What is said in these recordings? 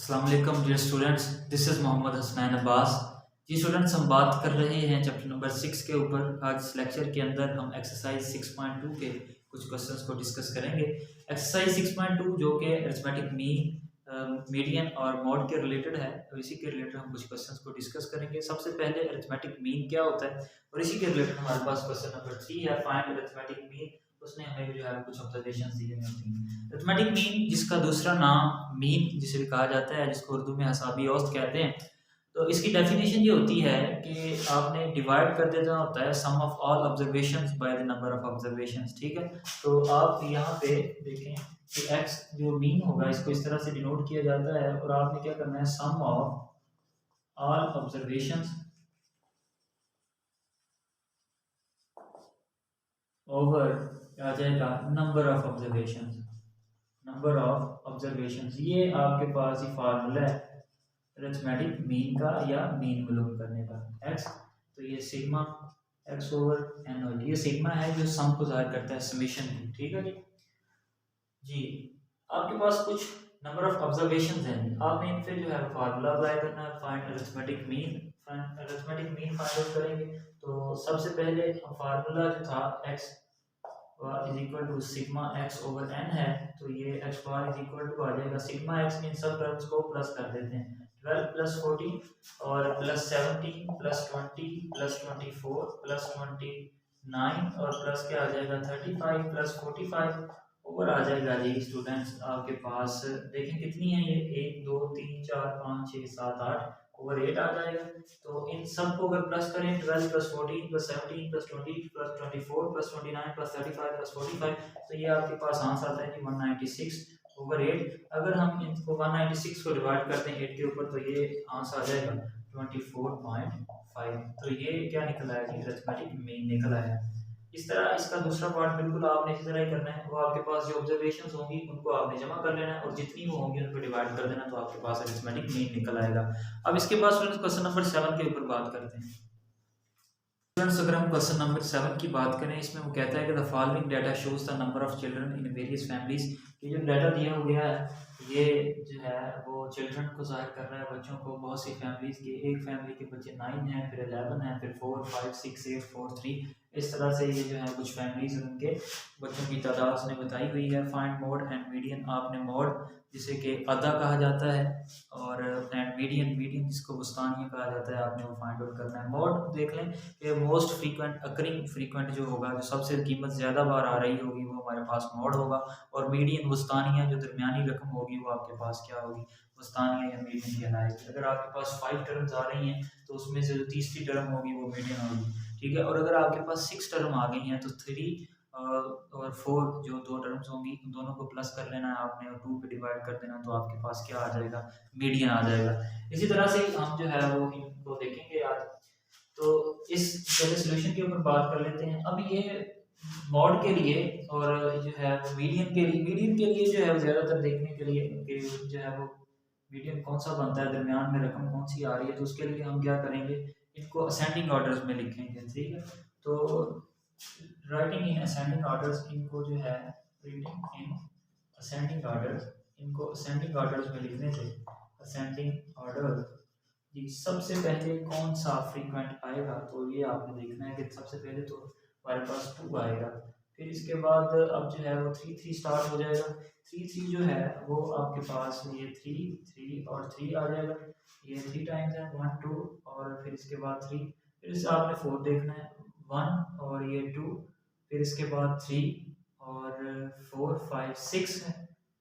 अस्सलाम वालेकुम dear students, this is Mohammad Hasnain Abbas. जी स्टूडेंट्स, हम बात कर रहे हैं चैप्टर नंबर 6 के ऊपर। आज इस लेक्चर के अंदर हम एक्सरसाइज 6.2 के कुछ क्वेश्चंस को डिस्कस करेंगे। एक्सरसाइज 6.2 जो कि अरिथमेटिक मीन, मीडियन और मॉड के रिलेटेड है, तो इसी के रिलेटेड हम कुछ क्वेश्चंस को डिस्कस करेंगे। सबसे पहले अरिथमेटिक मीन क्या होता है, और इसी के रिलेटेड हमारे पास क्वेश्चन नंबर 3 है, फाइंड अरिथमेटिक मीन। उसने हमें जो है कुछ ऑब्जर्वेशन दिए हुए होती हैं। अरिथमेटिक मीन, जिसका दूसरा नाम मीन जिसे भी कहा जाता है, जिसको उर्दू में हसाबी औसत कहते हैं, तो इसकी डेफिनेशन ये होती है कि आपने डिवाइड कर देना होता है sum of all observations by the number of observations. ठीक है, तो आप यहाँ पे देखें कि एक्स जो मीन होगा इसको इस तरह से डिनोट किया जाता है, और आपने क्या करना है, sum of all observations over आ जाएगा number of observations. Number of observations, ये आपके पास ही फार्मूला है अरिथमेटिक मीन का या मीन मालूम करने का। एक्स, तो ये सिग्मा एक्स ओवर एन हो, ये सिग्मा है जो सम को जाहिर करता है, समेशन को। ठीक है जी, आपके पास कुछ नंबर ऑफ ऑब्जर्वेशंस हैं, आपने इन पे जो है फार्मूला अप्लाई करना है, find arithmetic mean. Arithmetic mean find out करेंगे तो सबसे पहले फार्मूला जो था x is equal to sigma x over n है, तो ये x bar is equal to आ जाएगा सिग्मा एक्स। इन सब टर्म्स को प्लस कर देते हैं, 12 प्लस 14 और प्लस 17 प्लस 20 प्लस 24 प्लस 29 और प्लस क्या आ जाएगा 35 प्लस 45 ओवर आ जाएगा जी स्टूडेंट्स आपके पास। देखें कितनी है ये, 1 2 3 4 5 6 7 8 ओवर 8 आ जाएगा। तो इन सब को अगर प्लस करें, 12 plus 14 plus 17 plus 20 plus 24 plus 29 plus 35 plus 45, तो ये आपके पास आंसर आता है कि 196 ओवर 8। अगर हम इनको 196 को डिवाइड करते हैं 8 के ऊपर, तो ये आंसर आ जाएगा 24.5। तो ये क्या निकल आया जी, अरिथमेटिक मीन निकल आया। इस तरह इसका दूसरा पार्ट बिल्कुल आपने इसी तरह ही करना है। वो आपके पास जो ऑब्जर्वेशंस होंगी उनको आपने जमा कर लेना है, और जितनी वो होंगी उनको डिवाइड कर देना, तो आपके पास अरिथमेटिक मीन निकल आएगा। अब इसके बाद स्टूडेंट्स क्वेश्चन नंबर 7 के ऊपर बात करते हैं। स्टूडेंट्स, अगर हम क्वेश्चन नंबर 7 की बात करें, इसमें वो कहता है कि the following data shows the number of children in various families. ये जो डाटा दिया हो गया है, ये जो है वो चिल्ड्रन को जाहिर कर रहा है, बच्चों को। बहुत सी फैमिलीज के, एक फैमिली के बच्चे 9 हैं, फिर 11 हैं, फिर 4 5 6 8 4 3, इस तरह से ये जो है कुछ फैमिलीज उनके बच्चों की तादाद उसने बताई हुई है। फाइंड मोड एंड मीडियन, आपने मोड जिसे कि अदा कहा जाता है, और एंड मीडियन, मीडियन जिसको बुस्तानिया कहा जाता है, आपने वो फाइंड आउट करना है। मोड देख लें कि मोस्ट फ्रीक्वेंट अकरिंग, फ्रीक्वेंट जो होगा, जो सबसे कीमत ज़्यादा बार आ रही होगी, वो हमारे पास मोड होगा। और मीडियन वस्तानिया, जो दरमियानी रकम होगी, वो आपके पास क्या होगी, वस्तानिया या मीडियन कहलाएगी। अगर आपके पास 5 टर्म्स आ रही हैं, तो उसमें से जो तीसरी टर्म होगी वो मीडियन होगी। ठीक है, और अगर आपके पास 6 टर्म आ गई हैं, तो 3 और 4 जो 2 टर्म्स होंगी, उन दोनों को प्लस कर लेना है आपने, और 2 पे डिवाइड कर देना, तो आपके पास क्या आ जाएगा, मीडियन आ जाएगा। इसी तरह से हम जो है वो इनको देखेंगे आज। तो इस पहले सॉल्यूशन के ऊपर बात कर लेते हैं। अब ये मॉड के लिए और जो है मीडियन के लिए, मीडियन के लिए जो है ज़्यादातर देखने के लिए कि जो है वो मीडियन कौन सा बनता है, दरमियान में रकम कौन सी आ रही है, तो उसके लिए हम क्या करेंगे, इनको असेंडिंग ऑर्डर्स में लिखेंगे। ठीक है, तो राइटिंग इन असेंडिंग ऑर्डर्स, इनको जो है रीडिंग इन असेंडिंग ऑर्डर्स, इनको असेंडिंग ऑर्डर्स में लिखने से असेंडिंग ऑर्डर जी, सबसे पहले कौन सा फ्रीक्वेंट आएगा, तो ये आपने देखना है कि सबसे पहले तो हमारे पास 2 आएगा। फिर इसके बाद अब जो है वो 3 3 स्टार्ट हो जाएगा। 3 3 जो है वो आपके पास ये 3 3 और 3 आ जाएगा। ये 3 टाइम्स है, 1 2, और फिर इसके बाद 3, फिर इससे आपने 4 देखना है, 1 और ये 2, फिर इसके बाद 3 और 4 5 6 है।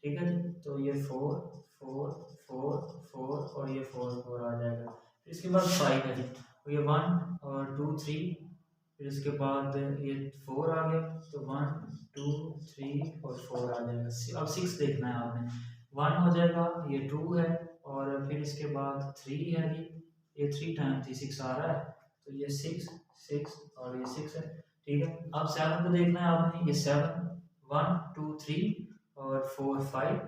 ठीक है जी, तो ये 4 4 4 4 और ये 4 4 आ जाएगा। फिर इसके बाद 5 है जी, तो ये 1 और 2 3, फिर इसके बाद ये 4 आ गया, तो 1 2 3 और 4 आ जाएगा। अब 6 देखना है आपने, 1 हो जाएगा, ये 2 है, और फिर इसके बाद 3 है जी, ये 3 टाइम्स 6 आ रहा है, तो ये 6 6 और ये 6 है। ठीक है, अब 7 को देखना है आपने, ये 7 1 2 3 और 4 5,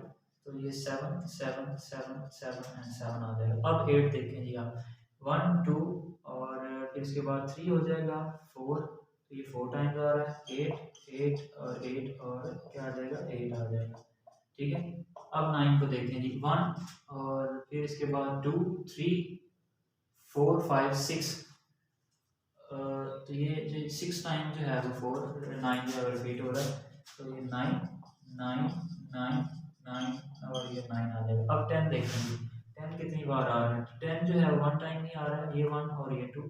तो ये 7 7 7 7 एंड 7 आ जाएगा। अब 8 देखें जी आप, 1 2 और फिर इसके बाद 3 हो जाएगा, 4, तो ये 4 टाइम्स आ रहा है, 8 8 और 8 और क्या आ जाएगा, 8 आ जाएगा। ठीक है, अब 9 को देखें जी, 1 और फिर इसके बाद 2 3 4 5 6, तो ये 6 टाइम जो है वो 4 9 जो है रिपीट हो रहा है, तो ये 9 9 9 9 और ये 9 आ जाएगा। अब 10 देखेंगे, 10 कितनी बार आ रहा है, 10 जो है 1 टाइम नहीं आ रहा है, ये 1 और ये 2,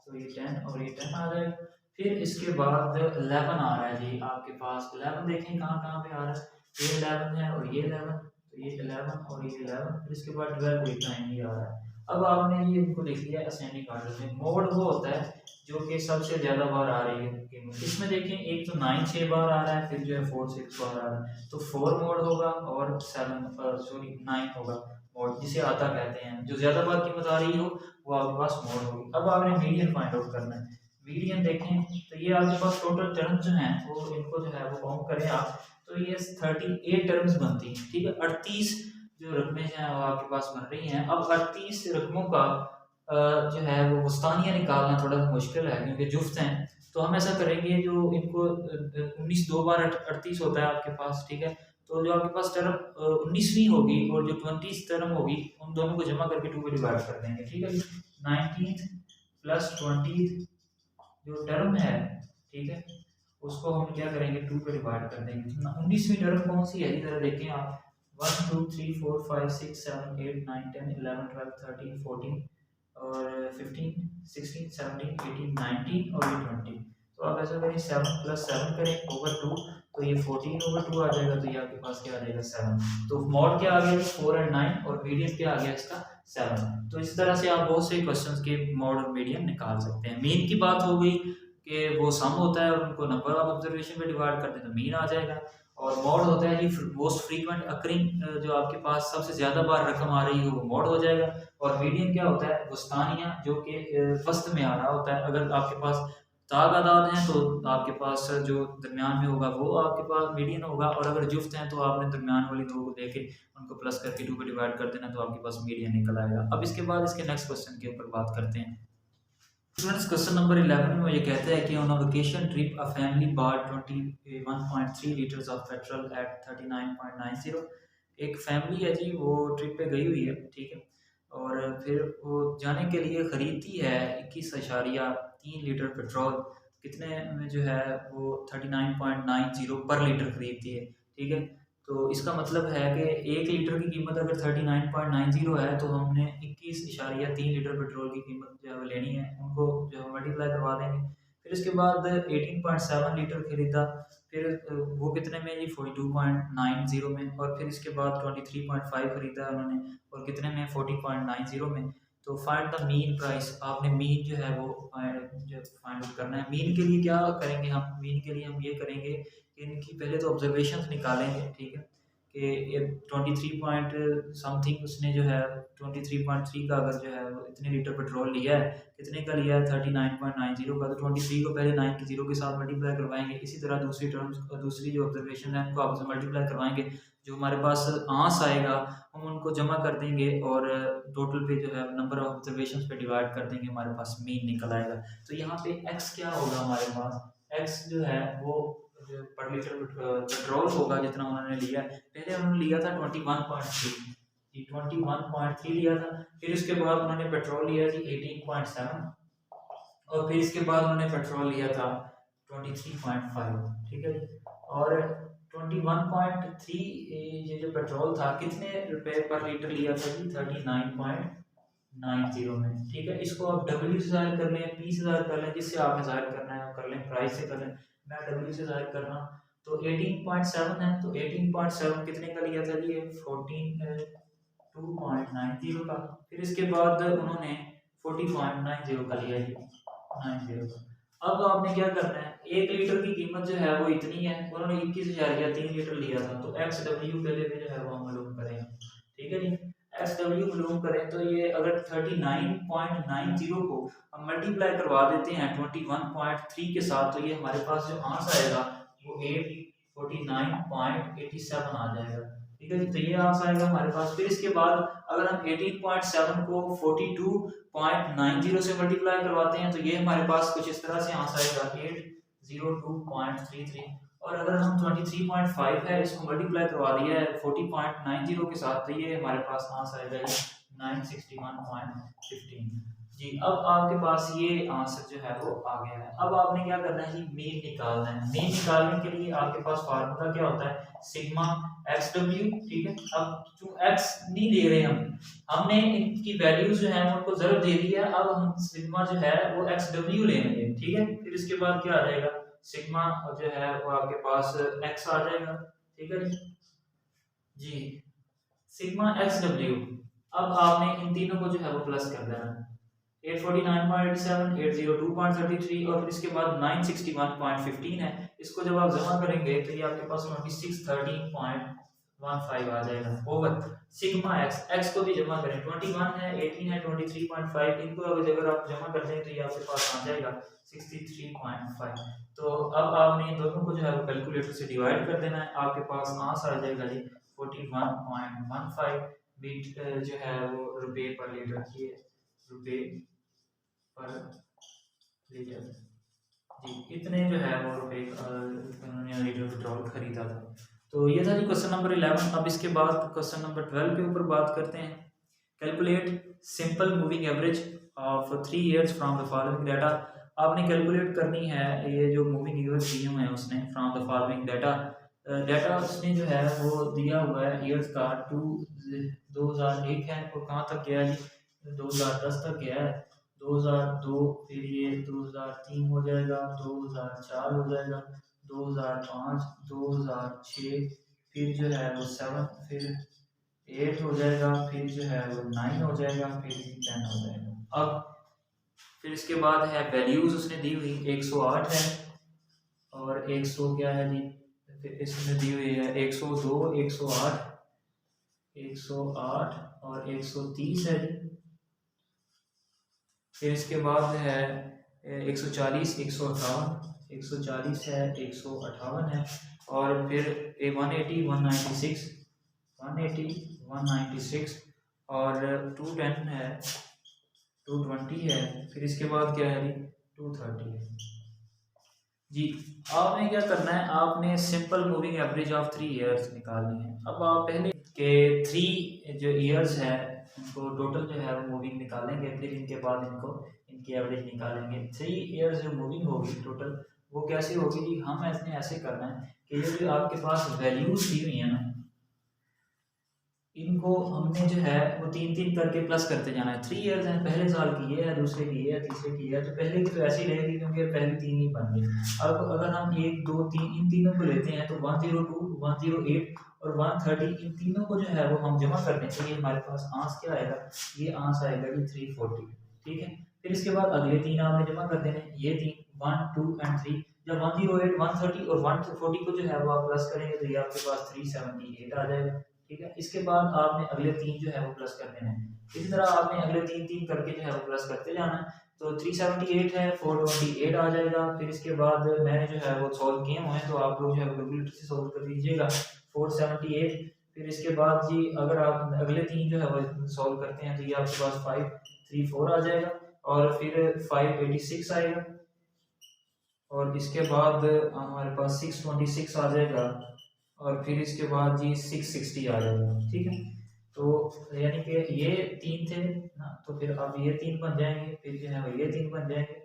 तो ये 10 और ये 10 आ जाएगा। फिर इसके बाद 11 आ रहा है जी आपके पास, 11 देखें कहाँ कहाँ पे आ रहा है, ये 11 है और ये 11, तो ये 11 और ये 11, फिर इसके बाद 12 एक टाइम ही आ रहा है। अब आपने ये इनको देख लिया असेंडिंग ऑर्डर में। मोड वो होता है जो कि सबसे ज़्यादा बार आ रही है कीमत। इसमें देखें एक तो 9 6 बार आ रहा है, फिर जो है 4 6 बार आ रहा है, तो 4 मोड होगा और 9 होगा मोड, जिसे आता कहते हैं। जो ज़्यादा बार कीमत आ रही हो वो आपके पास मोड होगी। अब आपने मीडियन फाइंड आउट करना है। मीडियन देखें तो ये आपके पास टोटल टर्म्स जो हैं वो इनको जो है वो काउंट करें आप, तो ये 38 टर्म्स बनती हैं, ठीक है। 38 जो रकमें हैं वो आपके पास बन रही हैं। अब 38 रकमों का जो है वो वस्तानिया निकालना थोड़ा सा मुश्किल है क्योंकि जुफ्त हैं, तो हम ऐसा करेंगे जो इनको 19 दो बार 38 होता है आपके पास, ठीक है। तो जो आपके पास टर्म 19वीं होगी और जो 20 टर्म होगी उन दोनों को जमा करके 2 पे डिवाइड कर देंगे, ठीक है। 19th प्लस 20th जो टर्म है, ठीक है, उसको हम क्या करेंगे 2 पे डिवाइड कर देंगे। 19वीं टर्म कौन सी है, जरा देखें आप, 1 2 3 4 5 6 7 8 9 10 11 12 13 14 और 15 16 17 18 19 और ये 20। तो आप ऐसा करें 7 प्लस 7 करें ओवर 2, तो ये 14 ओवर 2 आ जाएगा, तो ये आपके पास क्या आ जाएगा 7। तो मॉड क्या आ गया 4 और 9 और मीडियन क्या आ गया इसका 7। तो इस तरह से आप बहुत से क्वेश्चंस के मॉड और मीडियन निकाल सकते हैं। मीन की बात हो गई कि वो सम होता है और उनको नंबर ऑफ ऑब्जर्वेशन पे डिवाइड करते हैं तो मीन आ जाएगा। और मॉड होता है जी मोस्ट फ्रीक्वेंट अकरिंग, जो आपके पास सबसे ज़्यादा बार रकम आ रही है वो मॉड हो जाएगा। और मीडियन क्या होता है वस्तानिया, जो कि वस्त में आ रहा होता है। अगर आपके पास तादाद हैं तो आपके पास जो दरमियान में होगा वो आपके पास मीडियन होगा, और अगर जुफ्त हैं तो आपने दरमियान वाली दो को लेके उनको प्लस करके 2 पे डिवाइड कर देना, तो आपके पास मीडियन निकल आएगा। अब इसके बाद इसके नेक्स्ट क्वेश्चन के ऊपर बात करते हैं। स्टूडेंट्स क्वेश्चन नंबर 11 में ये कहता है कि on a vacation trip a family bought 21.3 litres of petrol at 39.90। एक फैमिली है जी वो ट्रिप पे गई हुई है, ठीक है, और फिर वो जाने के लिए ख़रीदती है 21.3 लीटर पेट्रोल, कितने में जो है वो 39.90 पर लीटर ख़रीदती है, ठीक है। तो इसका मतलब है कि 1 लीटर की कीमत अगर 39.90 है तो हमने 21.3 लीटर पेट्रोल की कीमत जो है वो लेनी है, उनको जो है मल्टीप्लाई करवा देंगे। फिर इसके बाद 18.7 लीटर खरीदा, फिर वो कितने में जी 42.90 में, और फिर इसके बाद 23.5 खरीदा उन्होंने और कितने में 40.90 में। तो फाइंड द मीन प्राइस, आपने मीन जो है वो फाइंड आउट करना है। मीन के लिए क्या करेंगे हम, मीन के लिए हम ये करेंगे कि इनकी पहले तो ऑब्जर्वेशन निकालेंगे, ठीक है, कि 23 पॉइंट समथिंग उसने जो है 23.3 का अगर जो है वो इतने लीटर पेट्रोल लिया है, कितने का लिया है 39.90 का, तो 23 को पहले 9 के 0 के साथ मल्टीप्लाई करवाएंगे। इसी तरह दूसरी टर्म्स दूसरी जो ऑब्जर्वेशन है उनको आपसे मल्टीप्लाई करवाएंगे, जो हमारे पास आंस आएगा हम उनको जमा कर देंगे और टोटल पे जो है नंबर ऑफ ऑब्जर्वेशन पे डिवाइड कर देंगे, हमारे पास मीन निकल आएगा। तो यहाँ पे एक्स क्या होगा हमारे पास, एक्स जो है वो पर लीटर पेट्रोल होगा जितना उन्होंने लिया। पहले उन्होंने लिया था 21.3 लिया था, फिर उसके बाद उन्होंने पेट्रोल लिया जी 18.7 और फिर इसके बाद उन्होंने पेट्रोल लिया था 23.5, ठीक है जी। और 21.3 ये जो पेट्रोल था कितने रुपए पर लीटर लिया था जी 39.90 में, ठीक है। इसको आप डब्ल्यू से जाहिर कर लें, पी से जाहिर कर लें, जिससे आपने जाहिर करना है कर लें, प्राइस से कर लें, मैं डब्ल्यू से जाहिर कर रहा हूँ। तो 18.7 है, तो 18.7 कितने का लिया था जी 2.90 का, फिर इसके बाद उन्होंने 40.90 का लिया जी 90 का। अब आपने क्या करना है, 1 लीटर की कीमत जो है वो इतनी है, उन्होंने 21,000 या 3 लीटर लिया था, तो एक्स डब्ल्यू पहले भी जो है वो हम मालूम करें, ठीक है जी। एक्स डब्ल्यू मालूम करें तो ये अगर 39.90 को हम मल्टीप्लाई करवा देते हैं 21.3 के साथ, तो ये हमारे पास जो आंसर आएगा वो 849.87 आ जाएगा, ठीक है जी। तो ये आंसर आएगा हमारे पास। फिर इसके बाद अगर हम 18.7 को 42.90 से मल्टीप्लाई करवाते हैं तो ये हमारे पास कुछ इस तरह से आंसर आएगा 802.33। और अगर हम 23.5 है इसको मल्टीप्लाई करवा दिया है 40.90 के साथ, तो ये हमारे पास आंसर आएगा ये 961.15। जी अब आपके पास ये आंसर जो है वो आ गया है। अब आपने क्या करना है जी, मीन निकालना है। मीन निकालने के लिए आपके पास फार्मूला क्या होता है, सिग्मा एक्स डब्ल्यू। ठीक है, अब जो एक्स नहीं दे रहे हमने इनकी वैल्यूज जो है उनको जरूर दे दिया, अब हम सिग्मा जो है वो एक्स डब्ल्यू लेंगे। ठीक है, फिर इसके बाद क्या आ जाएगा, सिग्मा जो है वो आपके पास एक्स आ जाएगा। ठीक है जी, सिग्मा एक्स डब्ल्यू। अब आपने इन तीनों को जो है वो प्लस कर देना, 849.87, 802.33 और फिर इसके बाद 961.15 है। इसको जब आप जमा करेंगे तो ये आपके पास 2613.15 आ जाएगा ओवर सिग्मा एक्स। एक्स को भी जमा करें, 21 है, 18 है, 23.5, इनको अगर आप जमा कर दें तो ये आपके पास आ जाएगा 63.5। तो अब आपने इन दोनों को जो है वो कैलकुलेटर से डिवाइड कर देना है, आपके पास आंसर आ जाएगा जी 41.15 बीट जो है वो रुपए पर लीटर की है, रुपए पर लीटर जी, इतने जो है वो रुपए उन्होंने लीटर पेट्रोल खरीदा था। तो ये था जी क्वेश्चन नंबर 11। अब इसके बाद क्वेश्चन नंबर 12 के ऊपर बात करते हैं। Calculate simple moving average of 3 years from the following data. आपने कैलकुलेट करनी है ये जो मूविंग एवरेज दिए हुए हैं उसने from the following data. Data उसने जो है वो दिया हुआ है ईयर्स का 2001 है, और कहाँ तक गया है जी, 2010 तक गया है, 2002, फिर ये 2003 हो जाएगा, 2004 हो जाएगा, 2005, 2006, फिर जो है वो 7, फिर 8 हो जाएगा, फिर जो है वो 9 हो जाएगा, फिर 10 हो जाएगा। अब फिर इसके बाद है वैल्यूज उसने दी हुई 108 है और 100 क्या है जी, फिर इसमें दी हुई है 102, 108, 108 और 130 है जी। फिर इसके बाद है 140, 158, 140 है, 158 है, और फिर 180, 196, 180, 196 और 210 है, 220 है, फिर इसके बाद क्या है जी 230 है जी। आपने क्या करना है, आपने simple moving average of 3 years निकालनी है। अब आप पहले के 3 जो इयर्स है इनको टोटल जो है वो मूविंग निकालेंगे, फिर इनके बाद इनको इनकी एवरेज निकालेंगे। 3 इयर्स जो मूविंग होगी टोटल वो कैसे होगी जी, हम ऐसे करना है कि ये जो आपके पास वैल्यूज दी हुई है ना, इनको हमने जो है वो 3-3 करके प्लस करते जाना है। 3 इयर्स हैं, पहले साल की ये है, दूसरे की ये है, तीसरे की ये है, तो पहले की तो ऐसी रहेगी क्योंकि पहली 3 ही बन गई। अब अगर हम 1, 2, 3 इन तीनों को लेते हैं तो 102, 108 और 130 इन तीनों को जो है वो हम जमा कर दें तो ये हमारे पास आंसर क्या आएगा, ये आंसर आएगा कि 340। ठीक है, फिर इसके बाद अगले 3 आपने जमा कर देने, ये 3, 1, 2 एंड 3। जब 108, 130 और 140 को जो है वो आप प्लस करेंगे तो ये आपके पास 378 आ जाएगा। ठीक है, इसके बाद आपने अगले 3 जो है वो प्लस कर देने हैं। इसी तरह आपने अगले 3 करके जो है वो प्लस करते जाना है। तो 378 है, 428 आ जाएगा। फिर इसके बाद मैंने जो है वो सॉल्व किए हुए हैं, तो आप लोग जो है कैलकुलेटर से सॉल्व कर दीजिएगा 478। फिर इसके बाद जी अगर आप अगले 3 जो है वो सॉल्व करते हैं तो ये आपके पास 534 आ जाएगा, और फिर 586 आएगा, और इसके बाद हमारे पास 626 आ जाएगा, और फिर इसके बाद जी 660 आ जाएगा। ठीक है, तो यानी कि ये 3 थे ना, तो फिर अब ये 3 बन जाएंगे, फिर जो है ये 3 बन जाएंगे,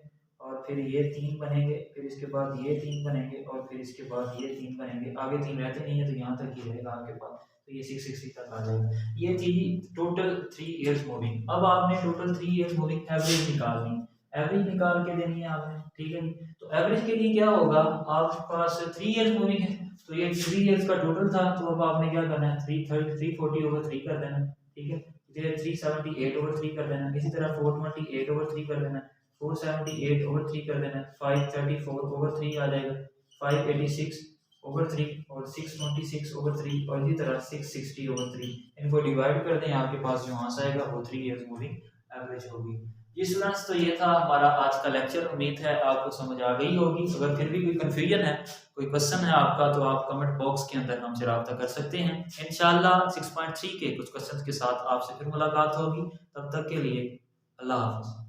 और फिर ये 3 बनेंगे, फिर इसके बाद ये 3 बनेंगे, और फिर इसके बाद ये 3 बनेंगे। आगे 3 रहते नहीं है तो यहाँ तक ही रहेगा आपके पास, तो ये 660 तक आ जाएगा। ये थी टोटल 3 इयर्स मूविंग। अब आपने टोटल 3 इयर्स मूविंग एवरेज निकालनी, एवरेज निकाल के देनी है आपने। ठीक है, तो एवरेज के लिए क्या होगा, आपके पास 3 इयर्स मूविंग है तो ये 3 इयर्स का टोटल था, तो अब आपने क्या करना है 340 ओवर 3 कर देना। ठीक है, इधर 378 ओवर 3 कर देना, इसी तरह 428 ओवर 3 कर देना, 478 ओवर 3 कर देना, 534 ओवर 3 आ जाएगा, 586 ओवर 3 और 626 ओवर 3 और इसी तरह 660 ओवर 3। इनको डिवाइड कर दें, आपके पास जो आंसर आएगा वो 3 इयर्स मूविंग एवरेज होगी। जी स्टूडेंट्स, तो ये था हमारा आज का लेक्चर। उम्मीद है आपको समझ आ गई होगी। अगर फिर भी कोई कन्फ्यूजन है, कोई क्वेश्चन है आपका, तो आप कमेंट बॉक्स के अंदर हमसे रब्ता कर सकते हैं। इंशाल्लाह 6.3 के कुछ क्वेश्चन के साथ आपसे फिर मुलाकात होगी। तब तक के लिए अल्लाह हाफ़िज़।